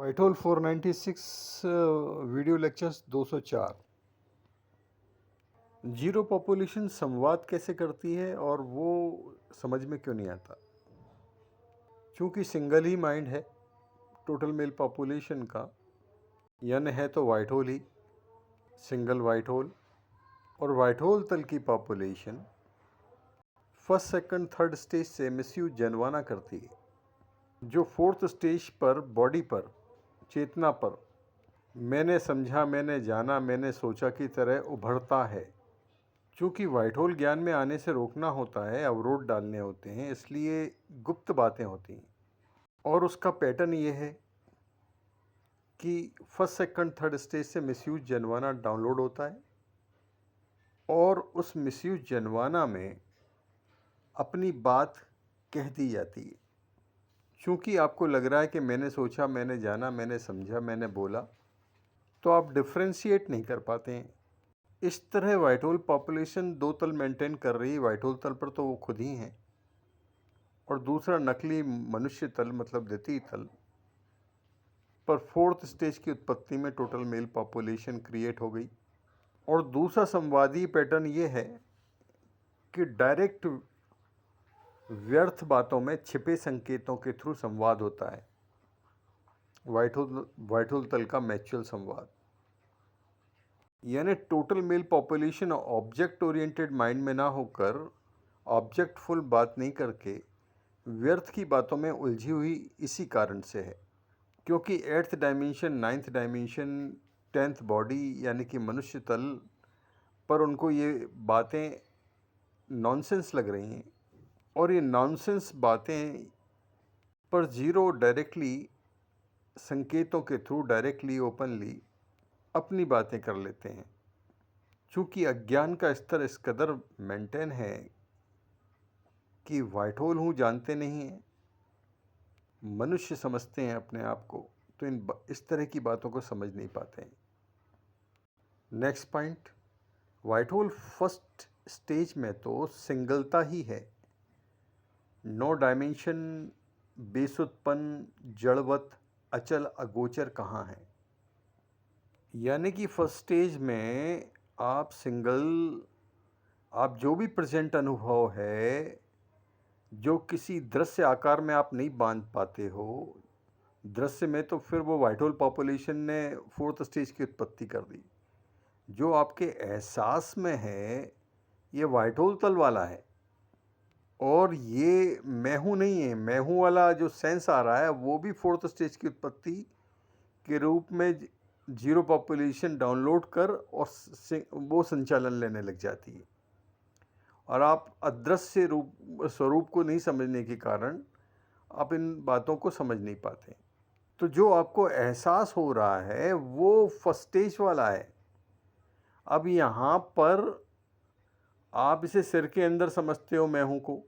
White hole 496 video lectures 204। Zero population संवाद कैसे करती है और वो समझ में क्यों नहीं आता। क्योंकि सिंगल ही माइंड है टोटल मेल पॉपुलेशन का, यानी है तो व्हाइट होल ही, सिंगल व्हाइट होल। और व्हाइट होल तल की population first second third stage से मिसयूज जनवाना करती है, जो फोर्थ स्टेज पर बॉडी पर, चेतना पर मैंने समझा, मैंने जाना, मैंने सोचा की तरह उभरता है। चूँकि व्हाइट होल ज्ञान में आने से रोकना होता है, अवरोध डालने होते हैं, इसलिए गुप्त बातें होती हैं। और उसका पैटर्न ये है कि फर्स्ट सेकंड थर्ड स्टेज से मिसयूज जनवाना डाउनलोड होता है और उस मिसयूज जनवाना में अपनी बात कह दी जाती है। क्योंकि आपको लग रहा है कि मैंने सोचा, मैंने जाना, मैंने समझा, मैंने बोला, तो आप डिफ्रेंशिएट नहीं कर पाते हैं। इस तरह व्हाइट होल पॉपुलेशन दो तल मेंटेन कर रही है। व्हाइट होल तल पर तो वो खुद ही हैं, और दूसरा नकली मनुष्य तल मतलब द्वितीय तल पर फोर्थ स्टेज की उत्पत्ति में टोटल मेल पॉपुलेशन क्रिएट हो गई। और दूसरा संवादी पैटर्न ये है कि डायरेक्ट व्यर्थ बातों में छिपे संकेतों के थ्रू संवाद होता है। व्हाइट होल तल का मैच्युअल संवाद, यानी total mail population object oriented mind में ना होकर ऑब्जेक्टफुल बात नहीं करके व्यर्थ की बातों में उलझी हुई इसी कारण से है। क्योंकि 8th dimension, 9th dimension, 10th body यानी कि मनुष्य तल पर उनको ये बातें नॉनसेंस लग रही हैं, और ये नॉनसेंस बातें पर जीरो डायरेक्टली संकेतों के थ्रू डायरेक्टली ओपनली अपनी बातें कर लेते हैं। चूँकि अज्ञान का स्तर इस कदर मेंटेन है कि व्हाइट होल हूँ जानते नहीं हैं, मनुष्य समझते हैं अपने आप को, तो इस तरह की बातों को समझ नहीं पाते हैं। Next point, white hole first stage में तो सिंगलता ही है, नो डायमेंशन, बेसुतपन, जड़वत, अचल, अगोचर कहाँ है। यानी कि फर्स्ट स्टेज में आप सिंगल, आप जो भी प्रेजेंट अनुभव है, जो किसी दृश्य आकार में आप नहीं बांध पाते हो दृश्य में, तो फिर वो व्हाइट होल पॉपुलेशन ने फोर्थ स्टेज की उत्पत्ति कर दी। जो आपके एहसास में है ये व्हाइट होल तल वाला है, और ये मैं हूँ नहीं है। मैं हूँ वाला जो सेंस आ रहा है वो भी फोर्थ स्टेज की उत्पत्ति के रूप में जीरो पॉपुलेशन डाउनलोड कर और वो संचालन लेने लग जाती है। और आप अदृश्य स्वरूप को नहीं समझने के कारण आप इन बातों को समझ नहीं पाते। तो जो आपको एहसास हो रहा है वो फर्स्ट स्टेज वाला है। अब यहाँ पर आप इसे सिर के अंदर समझते हो मैं हूँ को,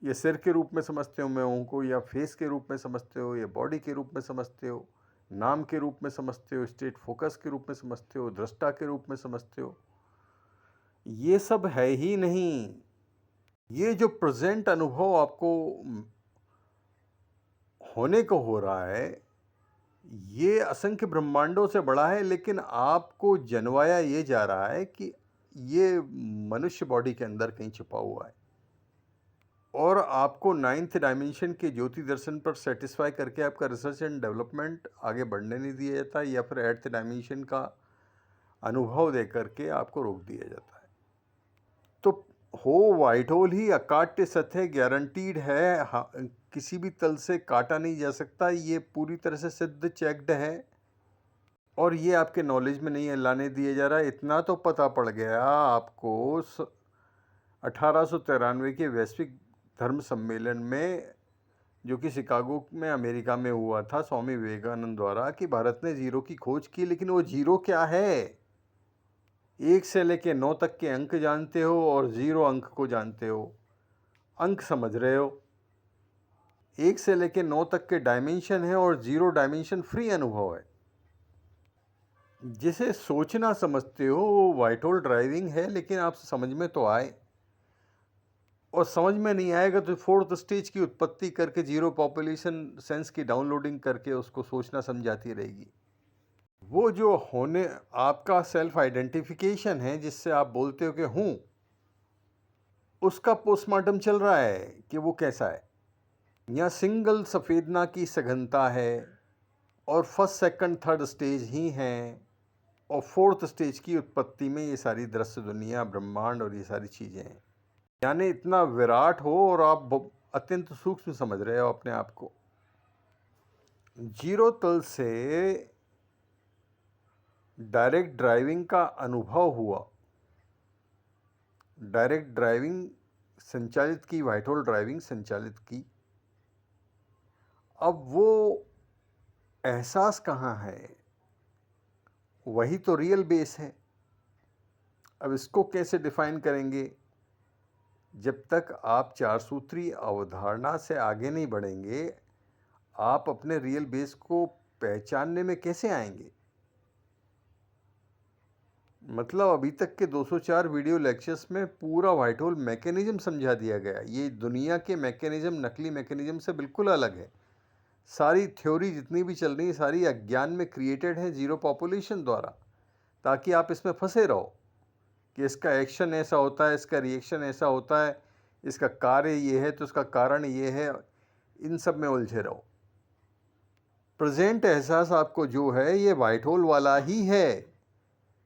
या सिर के रूप में समझते हो मैं हूँ को, या फेस के रूप में समझते हो, या बॉडी के रूप में समझते हो, नाम के रूप में समझते हो, स्टेट फोकस के रूप में समझते हो, दृष्टा के रूप में समझते हो, ये सब है ही नहीं। ये जो प्रेजेंट अनुभव आपको होने को हो रहा है ये असंख्य ब्रह्मांडों से बड़ा है, लेकिन आपको जनवाया ये जा रहा है कि ये मनुष्य बॉडी के अंदर कहीं छिपा हुआ है। और आपको 9th डायमेंशन के ज्योति दर्शन पर सेटिस्फाई करके आपका रिसर्च एंड डेवलपमेंट आगे बढ़ने नहीं दिया जाता, या फिर 8th डायमेंशन का अनुभव दे करके आपको रोक दिया जाता है। तो हो व्हाइट होल ही अकाट्य सत्य गारंटीड है, किसी भी तल से काटा नहीं जा सकता, ये पूरी तरह से सिद्ध चेक्ड है, और ये आपके नॉलेज में नहीं है, लाने दिया जा रहा है। इतना तो पता पड़ गया आपको 1893 के वैश्विक धर्म सम्मेलन में, जो कि शिकागो में अमेरिका में हुआ था स्वामी विवेकानंद द्वारा, कि भारत ने जीरो की खोज की। लेकिन वो जीरो क्या है? 1 से लेके 9 तक के अंक जानते हो और जीरो अंक को जानते हो, अंक समझ रहे हो। 1 से लेके 9 तक के डायमेंशन है और जीरो डायमेंशन फ्री अनुभव है। जिसे सोचना समझते हो वो व्हाइट होल ड्राइविंग है, लेकिन आप समझ में तो आए। और समझ में नहीं आएगा तो फोर्थ स्टेज की उत्पत्ति करके जीरो पॉपुलेशन सेंस की डाउनलोडिंग करके उसको सोचना समझाती रहेगी। वो जो होने आपका सेल्फ आइडेंटिफिकेशन है जिससे आप बोलते हो कि हूँ, उसका पोस्टमार्टम चल रहा है कि वो कैसा है। यहाँ सिंगल सफेदना की सघनता है और फर्स्ट सेकंड थर्ड स्टेज ही हैं, और फोर्थ स्टेज की उत्पत्ति में ये सारी दृश्य दुनिया, ब्रह्मांड और ये सारी चीज़ें हैं। यानी इतना विराट हो और आप अत्यंत सूक्ष्म समझ रहे हो अपने आप को। जीरो तल से डायरेक्ट ड्राइविंग का अनुभव हुआ, डायरेक्ट ड्राइविंग संचालित की, व्हाइट होल ड्राइविंग संचालित की। अब वो एहसास कहाँ है? वही तो रियल बेस है। अब इसको कैसे डिफाइन करेंगे? जब तक आप चार सूत्री अवधारणा से आगे नहीं बढ़ेंगे, आप अपने रियल बेस को पहचानने में कैसे आएंगे? मतलब अभी तक के 204 वीडियो लेक्चर्स में पूरा व्हाइट होल मैकेनिज्म समझा दिया गया। ये दुनिया के मैकेनिज्म, नकली मैकेनिज्म से बिल्कुल अलग है। सारी थ्योरी जितनी भी चल रही है सारी अज्ञान में क्रिएटेड है जीरो पॉपुलेशन द्वारा, ताकि आप इसमें फंसे रहो कि इसका एक्शन ऐसा होता है, इसका रिएक्शन ऐसा होता है, इसका कार्य ये है तो इसका कारण ये है, इन सब में उलझे रहो। प्रेजेंट एहसास आपको जो है ये व्हाइट होल वाला ही है,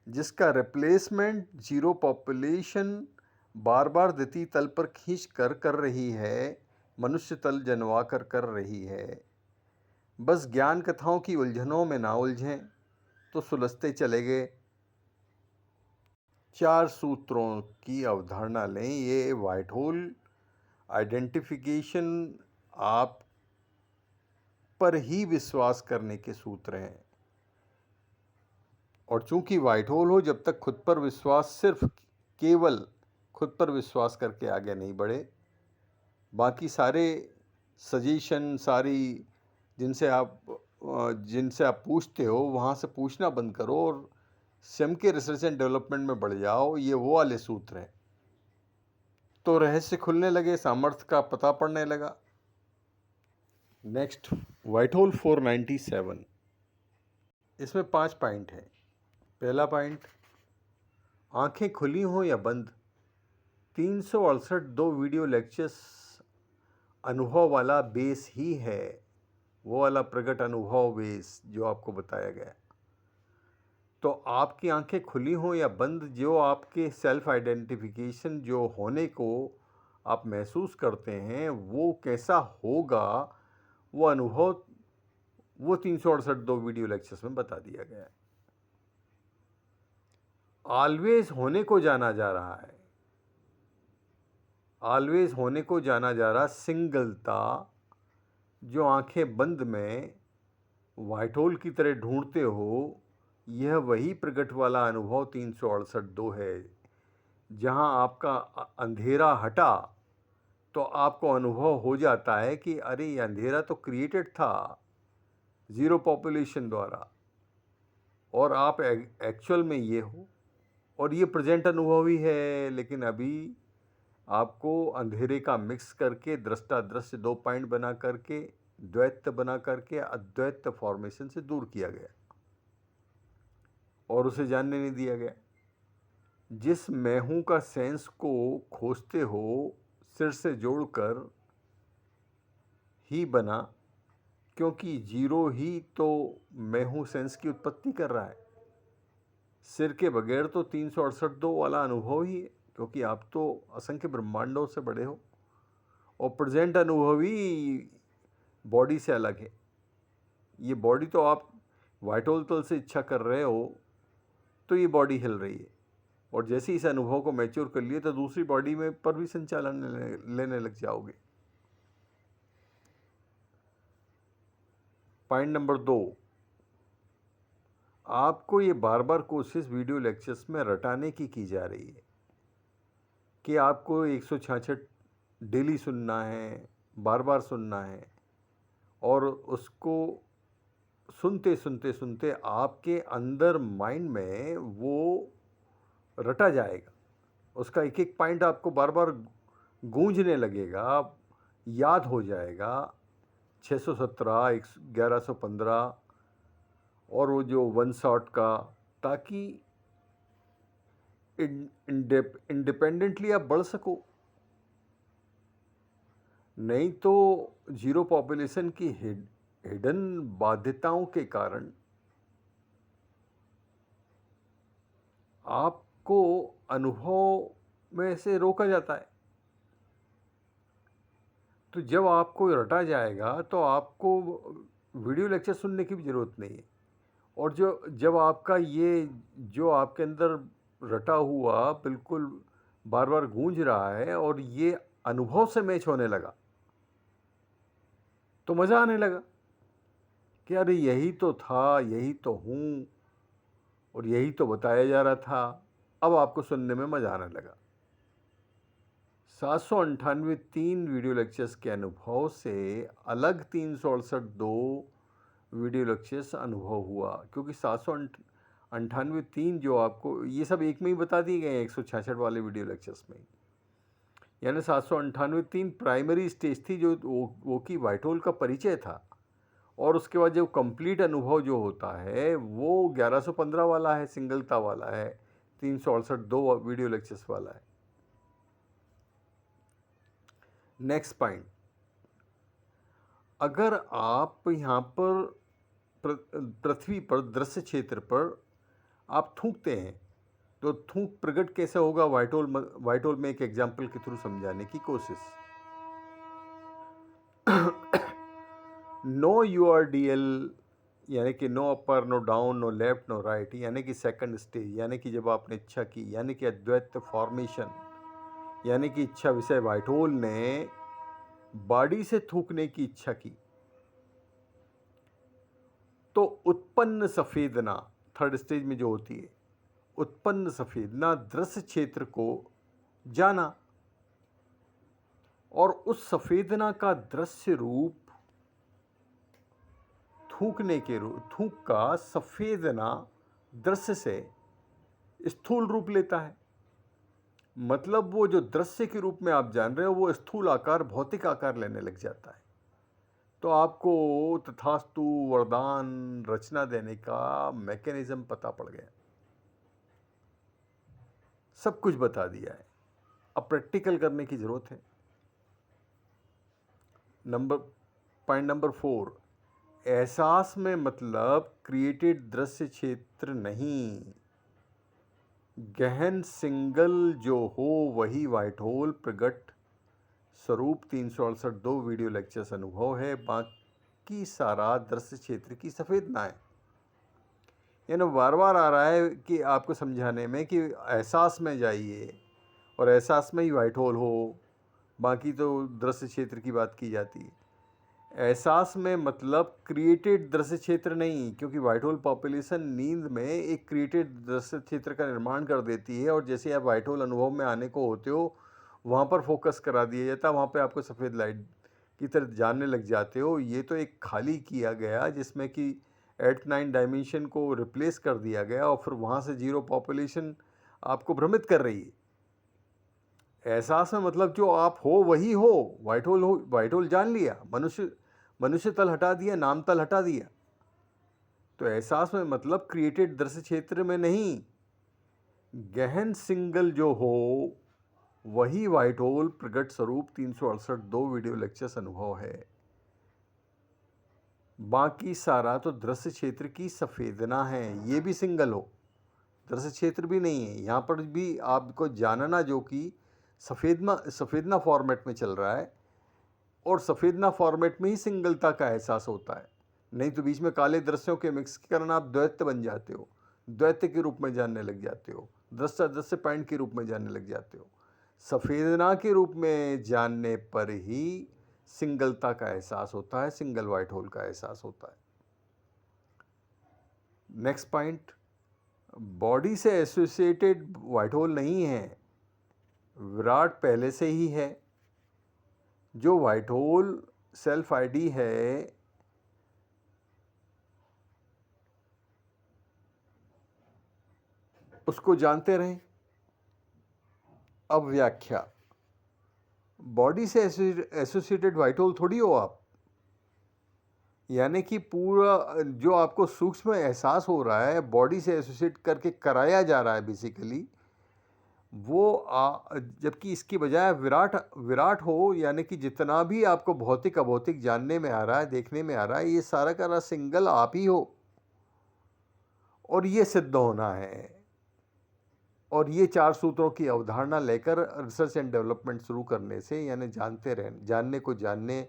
जिसका रिप्लेसमेंट जीरो पॉपुलेशन बार बार द्वितीय तल पर खींच कर रही है, मनुष्य तल जनवा कर रही है। बस ज्ञान कथाओं की उलझनों में ना उलझें तो सुलझते चले गए। चार सूत्रों की अवधारणा लें। ये व्हाइट होल आइडेंटिफिकेशन आप पर ही विश्वास करने के सूत्र हैं। और चूंकि व्हाइट होल हो, जब तक खुद पर विश्वास, सिर्फ केवल खुद पर विश्वास करके आगे नहीं बढ़े, बाकी सारे सजेशन, सारी जिनसे आप पूछते हो वहाँ से पूछना बंद करो और स्वयं के रिसर्च एंड डेवलपमेंट में बढ़ जाओ। ये वो वाले सूत्र हैं। तो रहस्य खुलने लगे, सामर्थ्य का पता पड़ने लगा। Next, white hole 497। इसमें 5 पॉइंट हैं। पहला पॉइंट, आंखें खुली हों या बंद, 368 दो वीडियो लेक्चर्स अनुभव वाला बेस ही है, वो वाला प्रगट अनुभव बेस जो आपको बताया गया। तो आपकी आंखें खुली हों या बंद, जो आपके सेल्फ आइडेंटिफिकेशन जो होने को आप महसूस करते हैं वो कैसा होगा, वो अनुभव वो 368 दो वीडियो लेक्चर्स में बता दिया गया है। ऑलवेज होने को जाना जा रहा है, ऑलवेज होने को जाना जा रहा सिंगलता, जो आंखें बंद में व्हाइट होल की तरह ढूंढते हो, यह वही प्रगट वाला अनुभव 368 दो है। जहां आपका अंधेरा हटा तो आपको अनुभव हो जाता है कि अरे ये अंधेरा तो क्रिएटेड था जीरो पॉपुलेशन द्वारा, और आप एक्चुअल में ये हो, और ये प्रेजेंट अनुभव ही है। लेकिन अभी आपको अंधेरे का मिक्स करके दृष्टा दृश्य 2 पॉइंट बना करके, द्वैत बना करके अद्वैत फॉर्मेशन से दूर किया गया और उसे जानने नहीं दिया गया। जिस मैं हूं का सेंस को खोजते हो, सिर से जोड़कर ही बना, क्योंकि जीरो ही तो मैं हूं सेंस की उत्पत्ति कर रहा है। सिर के बगैर तो 368 दो वाला अनुभव ही है, क्योंकि आप तो असंख्य ब्रह्मांडों से बड़े हो, और प्रेजेंट अनुभव ही बॉडी से अलग है। ये बॉडी तो आप व्हाइट होल तल से इच्छा कर रहे हो तो ये बॉडी हिल रही है, और जैसे इस अनुभव को मैच्योर कर लिए तो दूसरी बॉडी में पर भी संचालन लेने लग जाओगे। पॉइंट नंबर 2, आपको ये बार बार कोशिश वीडियो लेक्चर्स में रटाने की जा रही है कि आपको 166 डेली सुनना है, बार बार सुनना है, और उसको सुनते सुनते सुनते आपके अंदर माइंड में वो रटा जाएगा। उसका एक एक पॉइंट आपको बार बार गूंजने लगेगा, याद हो जाएगा 617, 1115 और वो जो वन शॉट का, ताकि इंडिपेंडेंटली आप बढ़ सको। नहीं तो जीरो पॉपुलेशन की हिडन बाध्यताओं के कारण आपको अनुभव में से रोका जाता है। तो जब आपको रटा जाएगा तो आपको वीडियो लेक्चर सुनने की भी ज़रूरत नहीं है। और जब आपका ये जो आपके अंदर रटा हुआ बिल्कुल बार बार गूंज रहा है और ये अनुभव से मैच होने लगा, तो मज़ा आने लगा कि अरे यही तो था, यही तो हूँ और यही तो बताया जा रहा था। अब आपको सुनने में मज़ा आने लगा। 798 3 वीडियो लेक्चर्स के अनुभव से अलग 368 2 वीडियो लेक्चर्स अनुभव हुआ, क्योंकि 798 3 जो आपको ये सब एक में ही बता दिए गए हैं 166 वाले वीडियो लेक्चर्स में। यानी 798 3 प्राइमरी स्टेज थी जो वो की व्हाइट होल का परिचय था, और उसके बाद जो कंप्लीट अनुभव जो होता है वो 1115 वाला है, सिंगलता वाला है, 368 2 वीडियो लेक्चर्स वाला है। नेक्स्ट पॉइंट, अगर आप यहाँ पर पृथ्वी पर दृश्य क्षेत्र पर आप थूकते हैं तो थूक प्रकट कैसे होगा, व्हाइट होल में एक एग्जाम्पल के थ्रू समझाने की कोशिश। नो URDL यानी कि no upper, no down, no left, no right, यानी कि सेकंड स्टेज, यानी कि जब आपने इच्छा की, यानी कि अद्वैत फॉर्मेशन, यानी कि इच्छा विषय व्हाइट होल ने बॉडी से थूकने की इच्छा की, तो उत्पन्न सफेदना थर्ड स्टेज में जो होती है, उत्पन्न सफेदना दृश्य क्षेत्र को जाना, और उस सफेदना का दृश्य रूप थूक का सफेदना दृश्य से स्थूल रूप लेता है। मतलब वो जो दृश्य के रूप में आप जान रहे हो वो स्थूल आकार, भौतिक आकार लेने लग जाता है। तो आपको तथास्तु वरदान रचना देने का मैकेनिज्म पता पड़ गया, सब कुछ बता दिया है, अब प्रैक्टिकल करने की जरूरत है। पॉइंट नंबर 4, एहसास में मतलब क्रिएटेड दृश्य क्षेत्र नहीं, गहन सिंगल जो हो वही व्हाइट होल प्रगट स्वरूप 368 2 वीडियो लेक्चर्स अनुभव है, बाकी सारा दृश्य क्षेत्र की सफेदना है। यानी बार बार आ रहा है कि आपको समझाने में कि एहसास में जाइए और एहसास में ही व्हाइट होल हो, बाकी तो दृश्य क्षेत्र की बात की जाती है। एहसास में मतलब क्रिएटेड दृश्य क्षेत्र नहीं, क्योंकि व्हाइट होल पॉपुलेशन नींद में एक क्रिएटेड दृश्य क्षेत्र का निर्माण कर देती है, और जैसे आप व्हाइट होल अनुभव में आने को होते हो वहाँ पर फोकस करा दिया जाता है, वहाँ पे आपको सफ़ेद लाइट की तरफ जानने लग जाते हो। ये तो एक खाली किया गया जिसमें कि 8-9 डायमेंशन को रिप्लेस कर दिया गया, और फिर वहाँ से जीरो पॉपुलेशन आपको भ्रमित कर रही है। एहसास में मतलब जो आप हो वही हो, व्हाइट होल जान लिया, मनुष्य तल हटा दिया, नाम तल हटा दिया। तो एहसास में मतलब क्रिएटेड दृश्य क्षेत्र में नहीं, गहन सिंगल जो हो वही व्हाइट होल प्रगट स्वरूप 368 2 वीडियो लेक्चर्स अनुभव है, बाकी सारा तो दृश्य क्षेत्र की सफेदना है। ये भी सिंगल हो, दृश्य क्षेत्र भी नहीं है, यहाँ पर भी आपको जानना जो कि सफेदना फॉर्मेट में चल रहा है, और सफेदना फॉर्मेट में ही सिंगलता का एहसास होता है। नहीं तो बीच में काले दृश्यों के मिक्स के कारण आप द्वैत बन जाते हो, द्वैत के रूप में जानने लग जाते हो, दृश्य पॉइंट के रूप में जानने लग जाते हो। सफेदना के रूप में जानने पर ही सिंगलता का एहसास होता है, सिंगल व्हाइट होल का एहसास होता है। नेक्स्ट पॉइंट, बॉडी से एसोसिएटेड व्हाइट होल नहीं है, विराट पहले से ही है। जो व्हाइट होल सेल्फ आईडी है उसको जानते रहें। अब व्याख्या, बॉडी से एसोसिएटेड व्हाइट होल थोड़ी हो आप। यानी कि पूरा जो आपको सूक्ष्म एहसास हो रहा है बॉडी से एसोसिएट करके कराया जा रहा है बेसिकली, वो जबकि इसकी बजाय विराट विराट हो, यानी कि जितना भी आपको भौतिक अभौतिक जानने में आ रहा है, देखने में आ रहा है, ये सारा का सारा सिंगल आप ही हो। और ये सिद्ध होना है। और ये 4 सूत्रों की अवधारणा लेकर रिसर्च एंड डेवलपमेंट शुरू करने से, यानी जानने को जानने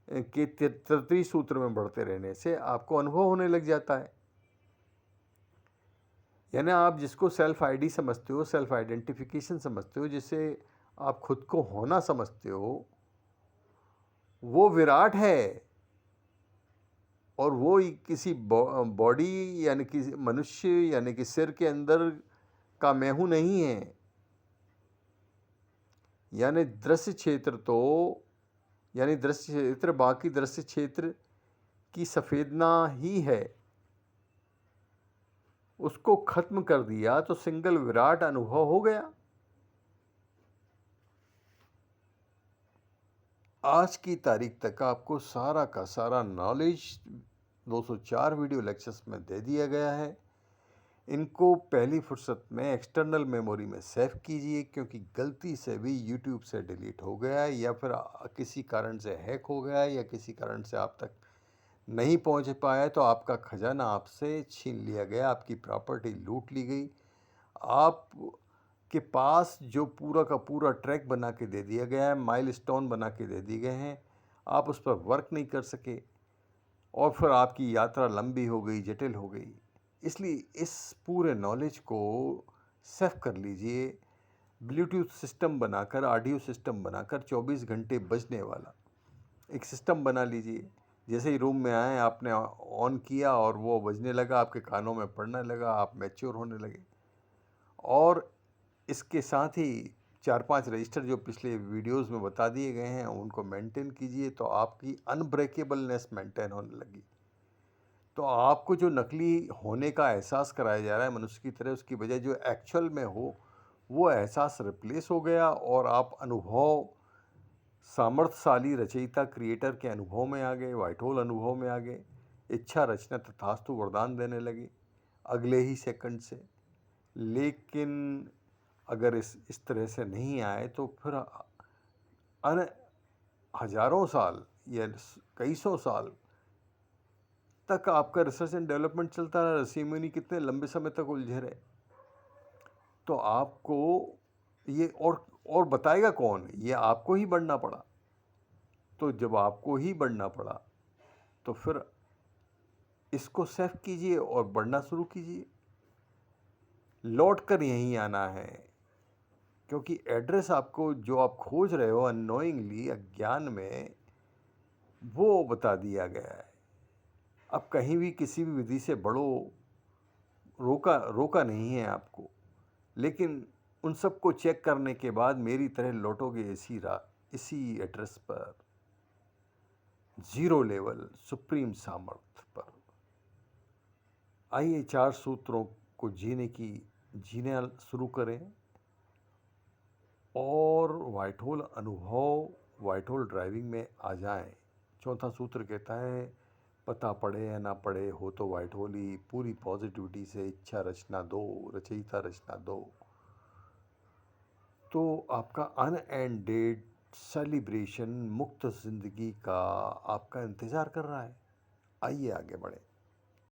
के तृतीय सूत्र में बढ़ते रहने से आपको अनुभव होने लग जाता है। यानी आप जिसको सेल्फ आईडी समझते हो, सेल्फ आइडेंटिफिकेशन समझते हो, जिसे आप खुद को होना समझते हो, वो विराट है। और वो किसी बॉडी यानी कि मनुष्य यानी कि सिर के अंदर का मैं हूं नहीं है। यानी दृश्य क्षेत्र यानी दृश्य क्षेत्र बाकी दृश्य क्षेत्र की सफेदना ही है। उसको खत्म कर दिया तो सिंगल विराट अनुभव हो गया। आज की तारीख तक आपको सारा का सारा नॉलेज 204 वीडियो लेक्चर्स में दे दिया गया है। इनको पहली फुर्सत में एक्सटर्नल मेमोरी में सेव कीजिए, क्योंकि गलती से भी यूट्यूब से डिलीट हो गया या फिर किसी कारण से हैक हो गया या किसी कारण से आप तक नहीं पहुंच पाया तो आपका खजाना आपसे छीन लिया गया, आपकी प्रॉपर्टी लूट ली गई। आप के पास जो पूरा का पूरा ट्रैक बना के दे दिया गया है, माइलस्टोन बना के दे दिए गए हैं, आप उस पर वर्क नहीं कर सके और फिर आपकी यात्रा लंबी हो गई, जटिल हो गई। इसलिए इस पूरे नॉलेज को सेव कर लीजिए। ब्लूटूथ सिस्टम बनाकर, ऑडियो सिस्टम बनाकर 24 घंटे बजने वाला एक सिस्टम बना लीजिए। जैसे ही रूम में आए आपने ऑन किया और वो बजने लगा, आपके कानों में पड़ने लगा, आप मैच्योर होने लगे। और इसके साथ ही 4-5 रजिस्टर जो पिछले वीडियोस में बता दिए गए हैं उनको मेंटेन कीजिए, तो आपकी अनब्रेकेबलनेस मेंटेन होने लगी। तो आपको जो नकली होने का एहसास कराया जा रहा है मनुष्य की तरह, उसकी बजाय जो एक्चुअल में हो वो एहसास रिप्लेस हो गया और आप अनुभव सामर्थ्यशाली रचयिता क्रिएटर के अनुभव में आ गए, व्हाइट होल अनुभव में आ गए। इच्छा रचना तथास्तु वरदान देने लगे अगले ही सेकंड से। लेकिन अगर इस तरह से नहीं आए तो फिर हजारों साल या कई सौ साल तक आपका रिसर्च एंड डेवलपमेंट चलता रहा। ऋषि मुनि कितने लंबे समय तक उलझे रहे। तो आपको ये और बताएगा कौन? ये आपको ही बढ़ना पड़ा। तो जब आपको ही बढ़ना पड़ा तो फिर इसको सेव कीजिए और बढ़ना शुरू कीजिए। लौट कर यहीं आना है, क्योंकि एड्रेस आपको जो आप खोज रहे हो अननोइंगली, अज्ञान में, वो बता दिया गया है। अब कहीं भी किसी भी विधि से बढ़ो, रोका नहीं है आपको। लेकिन उन सबको चेक करने के बाद मेरी तरह लौटोगे इसी एड्रेस पर, जीरो लेवल सुप्रीम सामर्थ्य पर। आइए 4 सूत्रों को जीने शुरू करें और व्हाइट होल अनुभव, व्हाइट होल ड्राइविंग में आ जाएं। चौथा सूत्र कहता है, पता पड़े या ना पड़े हो तो व्हाइट होल ही, पूरी पॉजिटिविटी से इच्छा रचना दो, रचयिता रचना दो। तो आपका अनएंडेड सेलिब्रेशन, मुक्त जिंदगी का आपका इंतज़ार कर रहा है। आइए आगे बढ़ें।